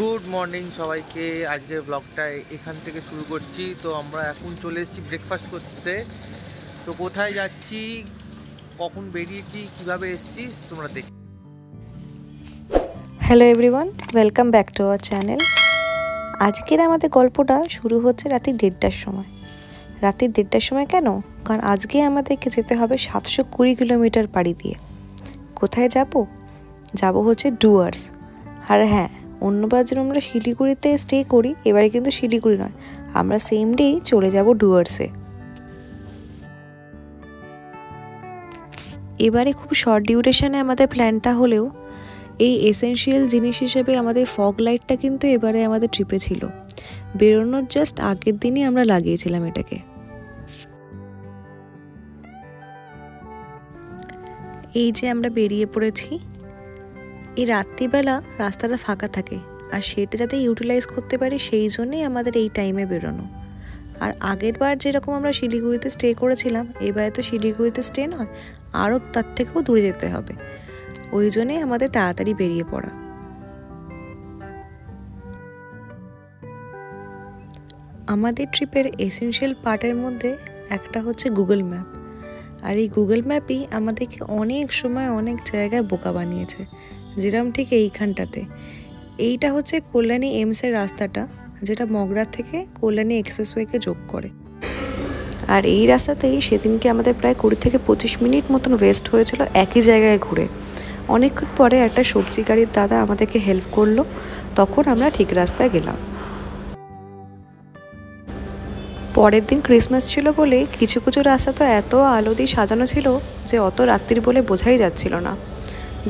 Good morning সবাইকে। আজকের ব্লগটা এখান থেকে শুরু করছি। তো আমরা এখন চলে এসেছি ব্রেকফাস্ট করতে। তো কোথায় যাচ্ছি, কখন বেরিয়েছি, কিভাবে এসেছি তোমরা দেখো। Hello everyone, welcome back to our channel. আজকের আমাদের গল্পটা শুরু হচ্ছে রাত্রি 1:30টার সময়। রাত্রি 1:30টার সময় কেন? কারণ আজকে আমাদেরকে যেতে হবে 720 কিলোমিটার পাড়ি দিয়ে। কোথায় যাব হচ্ছে ডুয়ার্স। আর হ্যাঁ, অন্যবার যেন আমরা শিলিগুড়িতে স্টে করি, এবারে কিন্তু শিলিগুড়ি নয়, আমরা সেম ডেই চলে যাব ডুয়ার্সে। এবারে খুব শর্ট ডিউরেশনে আমাদের প্ল্যানটা হলেও এই এসেনশিয়াল জিনিস হিসেবে আমাদের ফগ লাইটটা কিন্তু এবারে আমাদের ট্রিপে ছিল। বেরোনোর জাস্ট আগের দিনই আমরা লাগিয়েছিলাম এটাকে। এই যে আমরা বেরিয়ে পড়েছি। এই রাত্রিবেলা রাস্তাটা ফাঁকা থাকে, আর সেটা যাতে ইউটিলাইজ করতে পারি সেই জন্যই আমাদের এই টাইমে বেরোনো। আর আগের বার যেরকম আমরা শিলিগুড়িতে স্টে করেছিলাম, এবারে তো শিলিগুড়িতে স্টে নয়, আরও তার থেকেও দূরে যেতে হবে। ওই জন্যই আমাদের তাড়াতাড়ি বেরিয়ে পড়া। আমাদের ট্রিপের এসেনশিয়াল পার্টের মধ্যে একটা হচ্ছে গুগল ম্যাপ। আর এই গুগল ম্যাপই আমাদেরকে অনেক সময় অনেক জায়গায় বোকা বানিয়েছে, যেরকম ঠিক এইখানটাতে। এইটা হচ্ছে কল্যাণী এমসের রাস্তাটা, যেটা মগরার থেকে কল্যাণী এক্সপ্রেসওয়েকে যোগ করে। আর এই রাস্তাতেই সেদিনকে আমাদের প্রায় 20 থেকে 25 মিনিট মতন ওয়েস্ট হয়েছিল একই জায়গায় ঘুরে। অনেকক্ষণ পরে একটা সবজি গাড়ির দাদা আমাদেরকে হেল্প করলো, তখন আমরা ঠিক রাস্তায় গেলাম। পরের দিন ক্রিসমাস ছিল বলে কিছু কিছু রাস্তা তো এত আলো দিয়ে সাজানো ছিল যে অত রাত্রির বলে বোঝাই যাচ্ছিল না।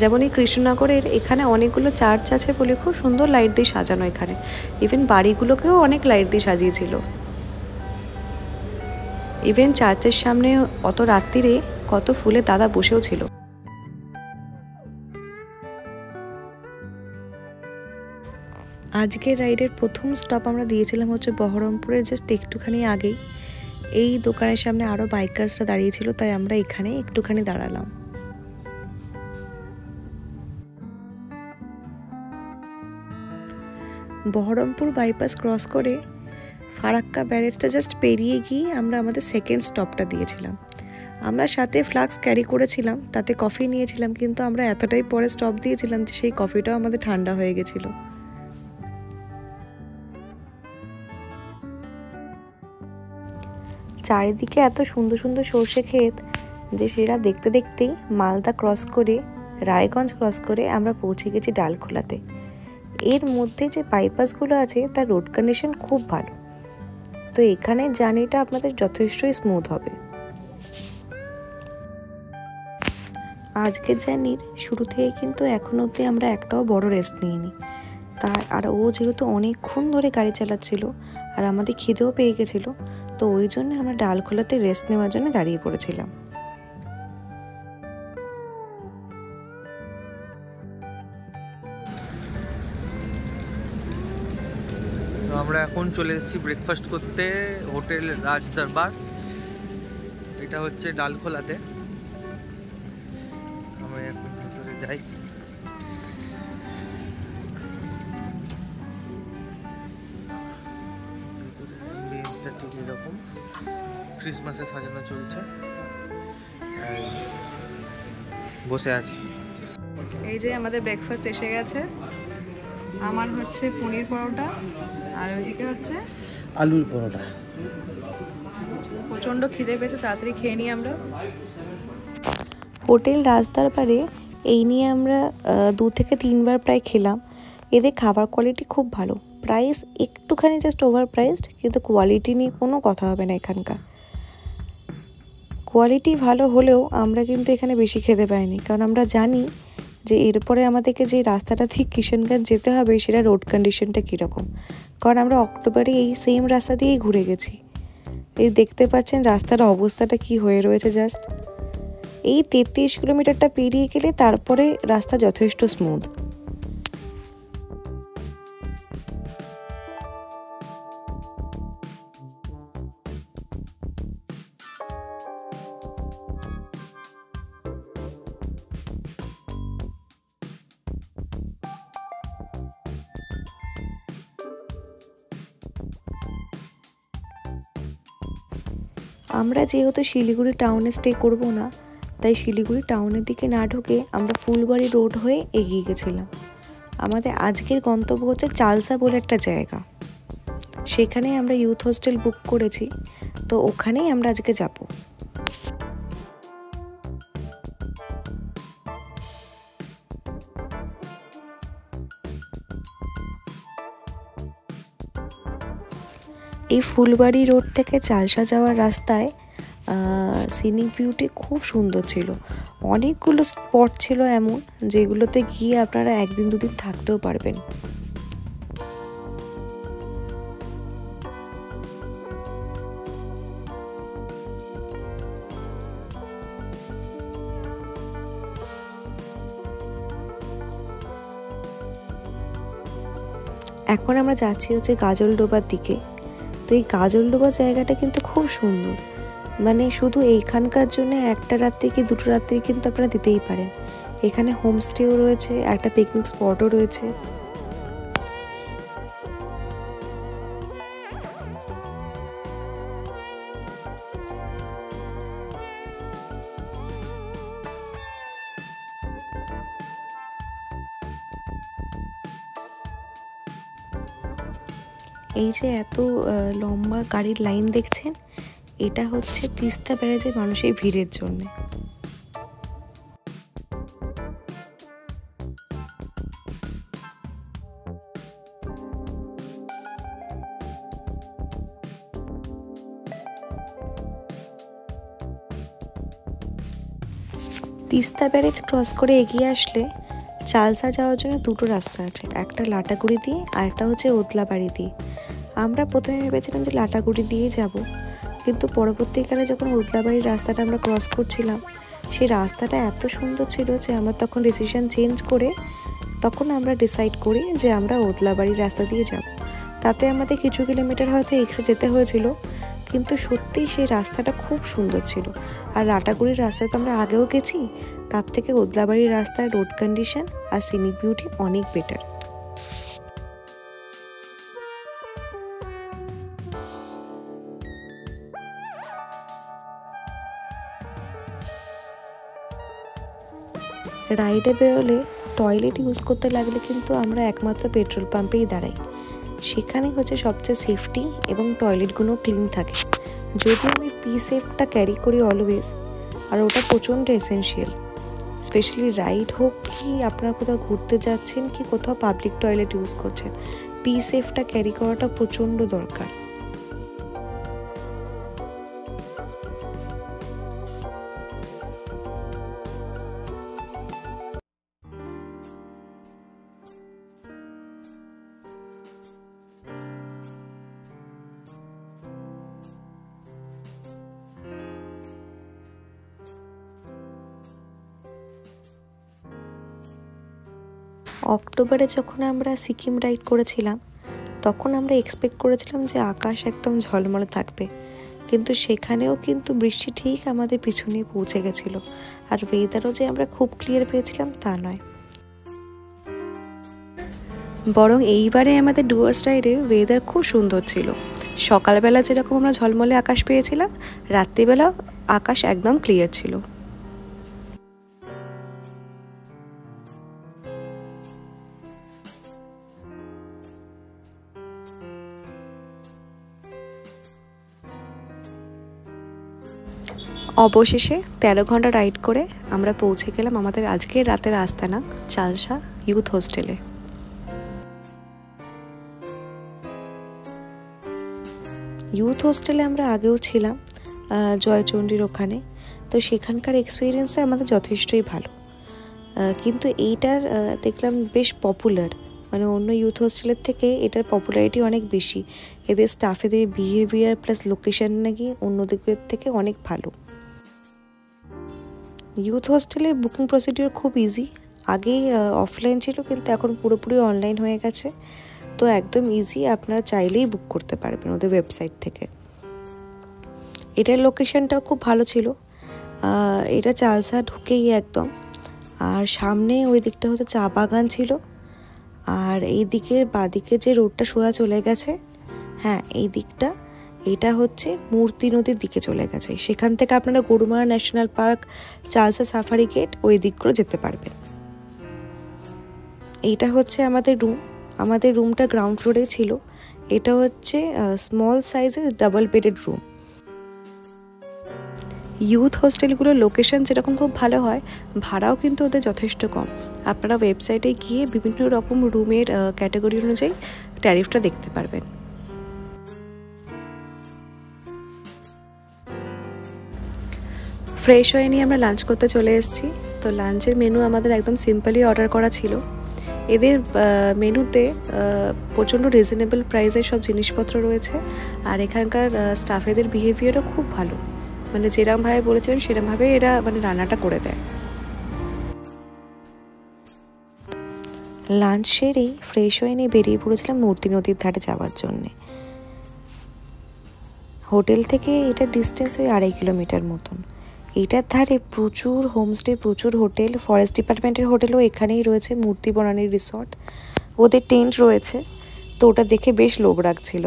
যেমন এই কৃষ্ণনগরের এখানে অনেকগুলো চার্চ আছে বলে খুব সুন্দর লাইট দিয়ে সাজানো এখানে। ইভেন বাড়িগুলোকেও অনেক লাইট দিয়ে সাজিয়েছিল। ইভেন চার্চের সামনে অত রাত্রিরে কত ফুলের দাদা বসেও ছিল। আজকের রাইডের প্রথম স্টপ আমরা দিয়েছিলাম হচ্ছে বহরমপুরের জাস্ট একটুখানি আগেই। এই দোকানের সামনে আরও বাইকার্সরা দাঁড়িয়েছিল, তাই আমরা এখানে একটুখানি দাঁড়ালাম। বহরমপুর বাইপাস ক্রস করে ফারাক্কা ব্যারেজটা জাস্ট পেরিয়ে গিয়ে আমরা আমাদের সেকেন্ড স্টপটা দিয়েছিলাম। আমরা সাথে ফ্লাস্ক ক্যারি করেছিলাম, তাতে কফি নিয়েছিলাম, কিন্তু আমরা এতটাই পরে স্টপ দিয়েছিলাম যে সেই কফিটাও আমাদের ঠান্ডা হয়ে গেছিলো। চারিদিকে এত সুন্দর সুন্দর সর্ষে ক্ষেত যে সেটা দেখতে দেখতেই মালদা ক্রস করে রায়গঞ্জ ক্রস করে আমরা পৌঁছে গেছি ডালখোলাতে। এর মধ্যে যে বাইপাসগুলো আছে তার রোড কন্ডিশন খুব ভালো, তো এখানে জার্নিটা আপনাদের যথেষ্টই স্মুথ হবে। আজকের জার্নির শুরু থেকে কিন্তু এখন অবধি আমরা একটাও বড় রেস্ট নিইনি। আর ও যেহেতু অনেকক্ষণ ধরে গাড়ি চালাচ্ছিল আর আমাদের খিদেও পেয়ে গেছিলো, তো ওই জন্য আমরা ডালখোলাতে রেস্ট নেওয়ার জন্য দাঁড়িয়ে পড়েছিলাম। তো আমরা এখন চলে এসেছি ব্রেকফাস্ট করতে হোটেল রাজদরবার। এটা হচ্ছে ডালখোলাতে। আমরা এখন ভেতরে যাই। ভেতরে বেঞ্চটা ঠিক এরকম ক্রিসমাসে সাজানো চলছে, বসে আছি। এই যে আমাদের ব্রেকফাস্ট এসে গেছে। আমার হচ্ছে পনির পরোটা, আর ওইদিকে হচ্ছে আলুর পরোটা। প্রচণ্ড খিদে পেয়েছে, তাড়াতাড়ি খেয়ে নিই আমরা। হোটেল রাজদরবারে এই নিয়ে আমরা 2 থেকে 3 বার প্রায় খেলাম। এদের খাবার কোয়ালিটি খুব ভালো, প্রাইস একটুখানি জাস্ট ওভার প্রাইসড, কিন্তু কোয়ালিটি নিয়ে কোনো কথা হবে না। এখানকার কোয়ালিটি ভালো হলেও আমরা কিন্তু এখানে বেশি খেতে পাইনি, কারণ আমরা জানি যে এরপরে আমাদেরকে যে রাস্তাটা ঠিক কিষানগঞ্জ যেতে হবে সেটা রোড কন্ডিশনটা কীরকম, কারণ আমরা অক্টোবরে এই সেম রাস্তা দিয়েই ঘুরে গেছি। এই দেখতে পাচ্ছেন রাস্তার অবস্থাটা কি হয়ে রয়েছে। জাস্ট এই 33 কিলোমিটারটা পেরিয়ে গেলে তারপরে রাস্তা যথেষ্ট স্মুথ। আমরা যেহেতু শিলিগুড়ি টাউনে স্টে করব না, তাই শিলিগুড়ি টাউনের দিকে না ঢুকে আমরা ফুলবাড়ি রোড হয়ে এগিয়ে গেছিলাম। আমাদের আজকের গন্তব্য হচ্ছে চালসা বলে একটা জায়গা, সেখানে আমরা ইউথ হোস্টেল বুক করেছি, তো ওখানেই আমরা আজকে যাব। এই ফুলবাড়ি রোড থেকে চালসা যাওয়ার রাস্তায় সিনিক ভিউটি খুব সুন্দর ছিল। অনেকগুলো স্পট ছিল এমন যেগুলোতে গিয়ে আপনারা একদিন দুদিন থাকতেও পারবেন। এখন আমরা যাচ্ছি হচ্ছে গাজলডোবার দিকে। তো এই গাজলডোবা জায়গাটা কিন্তু খুব সুন্দর, মানে শুধু এইখানকার জন্য একটা রাত্রি কি দুটো রাত্রি কিন্তু আপনারা দিতেই পারেন। এখানে হোমস্টেও রয়েছে, একটা পিকনিক স্পটও রয়েছে। এই যে এত লম্বা গাড়ির লাইন দেখছেন, এটা হচ্ছে তিস্তা ব্যারেজে মানুষের ভিড়ের জন্য। তিস্তা ব্যারেজ ক্রস করে এগিয়ে আসলে চালসা যাওয়ার জন্য দুটো রাস্তা আছে, একটা লাটাগুড়ি দিয়ে আর একটা হচ্ছে ওদলাবাড়ি দিয়ে। আমরা প্রথমে ভেবেছিলাম যে লাটাগুড়ি দিয়ে যাব, কিন্তু পরবর্তীকালে যখন ওদলাবাড়ির রাস্তাটা আমরা ক্রস করছিলাম, সেই রাস্তাটা এত সুন্দর ছিল যে আমরা তখন ডিসিশন চেঞ্জ করে তখন আমরা ডিসাইড করি যে আমরা ওদলাবাড়ির রাস্তা দিয়ে যাব। তাতে আমাদের কিছু কিলোমিটার হয়তো এক্সট্রা যেতে হয়েছিল, কিন্তু সত্যিই সেই রাস্তাটা খুব সুন্দর ছিল। আর লাটাগুড়ির রাস্তায় তো আমরা আগেও গেছি, তার থেকে ওদলাবাড়ির রাস্তার রোড কন্ডিশন আর সিনিক বিউটি অনেক বেটার। রাইডে বেরোলে টয়লেট ইউজ করতে লাগলে কিন্তু আমরা একমাত্র পেট্রোল পাম্পেই দাঁড়াই। সেখানে হচ্ছে সবচেয়ে সেফটি এবং টয়লেটগুলো ক্লিন থাকে। যদি আমি পি সেফটা ক্যারি করি অলওয়েজ, আর ওটা প্রচণ্ড এসেনশিয়াল, স্পেশালি রাইড হোক কি আপনারা কোথাও ঘুরতে যাচ্ছেন কি কোথাও পাবলিক টয়লেট ইউজ করছেন, পি সেফটা ক্যারি করাটা প্রচণ্ড দরকার। অক্টোবরে যখন আমরা সিকিম রাইড করেছিলাম, তখন আমরা এক্সপেক্ট করেছিলাম যে আকাশ একদম ঝলমলে থাকবে, কিন্তু সেখানেও কিন্তু বৃষ্টি ঠিক আমাদের পিছু নিয়ে পৌঁছে গেছিলো। আর ওয়েদারও যে আমরা খুব ক্লিয়ার পেয়েছিলাম তা নয়, বরং এইবারে আমাদের ডুয়ার্স রাইডের ওয়েদার খুব সুন্দর ছিল। সকালবেলা যেরকম আমরা ঝলমলে আকাশ পেয়েছিলাম, রাত্রিবেলা আকাশ একদম ক্লিয়ার ছিল। অবশেষে 13 ঘন্টা রাইড করে আমরা পৌঁছে গেলাম আমাদের আজকের রাতের আস্তানা চালসা ইউথ হোস্টেলে। ইউথ হোস্টেলে আমরা আগেও ছিলাম জয়চণ্ডীর ওখানে, তো সেখানকার এক্সপিরিয়েন্সও আমাদের যথেষ্টই ভালো। কিন্তু এইটার দেখলাম বেশ পপুলার, মানে অন্য ইউথ হোস্টেলের থেকে এটার পপুলারিটি অনেক বেশি। এদের স্টাফেদের বিহেভিয়ার প্লাস লোকেশন নাকি অন্য দিকের থেকে অনেক ভালো। ইউথ হোস্টেলের বুকিং প্রসিডিওর খুব ইজি। আগে অফলাইন ছিল, কিন্তু এখন পুরোপুরি অনলাইন হয়ে গেছে, তো একদম ইজি, আপনারা চাইলেই বুক করতে পারবেন ওদের ওয়েবসাইট থেকে। এটার লোকেশনটাও খুব ভালো ছিল, এটা চালসা ঢুকেই একদম, আর সামনে ওই দিকটা হচ্ছে চা বাগান ছিল, আর এই দিকের বাদিকে যে রোডটা সোজা চলে গেছে, হ্যাঁ এই দিকটা, এটা হচ্ছে মূর্তি নদীর দিকে চলে গেছে। সেখান থেকে আপনারা Gorumara national park, Chalsa safari gate ওই দিকগুলো যেতে পারবেন। এইটা হচ্ছে আমাদের রুম। আমাদের রুমটা গ্রাউন্ড ফ্লোরে ছিল। এটা হচ্ছে স্মল সাইজের ডাবল বেডেড রুম। ইউথ হোস্টেলগুলোর লোকেশন যেরকম খুব ভালো হয়, ভাড়াও কিন্তু ওদের যথেষ্ট কম। আপনারা ওয়েবসাইটে গিয়ে বিভিন্ন রকম রুমের ক্যাটাগরি অনুযায়ী ট্যারিফটা দেখতে পারবেন। ফ্রেশ হয়ে নিয়ে আমরা লাঞ্চ করতে চলে এসেছি। তো লাঞ্চের মেনু আমাদের একদম সিম্পলি অর্ডার করা ছিল। এদের মেনুতে প্রচণ্ড রিজনেবল প্রাইসে সব জিনিসপত্র রয়েছে, আর এখানকার স্টাফেদের বিহেভিয়ারও খুব ভালো। মানে যেরকমভাবে বলেছিলেন সেরকমভাবে এরা মানে রান্নাটা করে দেয়। লাঞ্চ সেরেই ফ্রেশ হয়ে নিয়ে বেরিয়ে পড়েছিলাম মূর্তি নদীর ধারে যাওয়ার জন্যে। হোটেল থেকে এটা ডিস্টেন্স ওই 2.5 কিলোমিটার মতন। এইটার ধারে প্রচুর হোমস্টে, প্রচুর হোটেল, ফরেস্ট ডিপার্টমেন্টের হোটেলও এখানেই রয়েছে, মূর্তি বনানীর রিসর্ট, ওদের টেন্ট রয়েছে। তো ওটা দেখে বেশ লোভ রাখছিল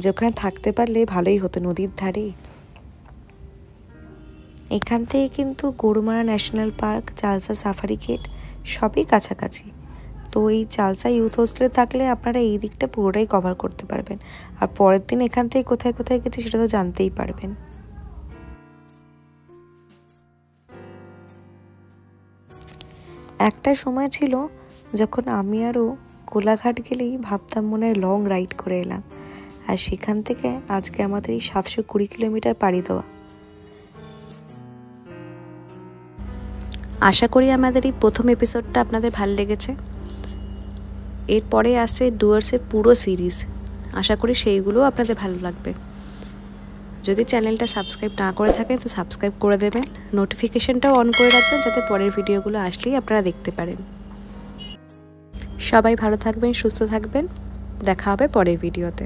যে ওখানে থাকতে পারলে ভালোই হতো নদীর ধারে। এখান থেকে কিন্তু Gorumara national park, Chalsa safari gate সবই কাছাকাছি। তো এই চালসা ইউথ হোস্টেলে থাকলে আপনারা এই দিকটা পুরোটাই কভার করতে পারবেন, আর পরের দিন এখান থেকে কোথায় কোথায় গেছি সেটা তো জানতেই পারবেন। একটা সময় ছিল যখন আমি আরও কোলাঘাট গেলেই ভাবতাম মনে হয় লং রাইড করে এলাম, আর সেখান থেকে আজকে আমাদের এই 720 কিলোমিটার পাড়ি দেওয়া। আশা করি আমাদের এই প্রথম এপিসোডটা আপনাদের ভালো লেগেছে। এরপরে আসছে ডুয়ার্সের পুরো সিরিজ, আশা করি সেইগুলোও আপনাদের ভালো লাগবে। যদি চ্যানেলটা সাবস্ক্রাইব না করে থাকেন তো সাবস্ক্রাইব করে দেবেন, নোটিফিকেশনটাও অন করে রাখবেন যাতে পরের ভিডিওগুলো আসলেই আপনারা দেখতে পারেন। সবাই ভালো থাকবেন, সুস্থ থাকবেন, দেখা হবে পরের ভিডিওতে।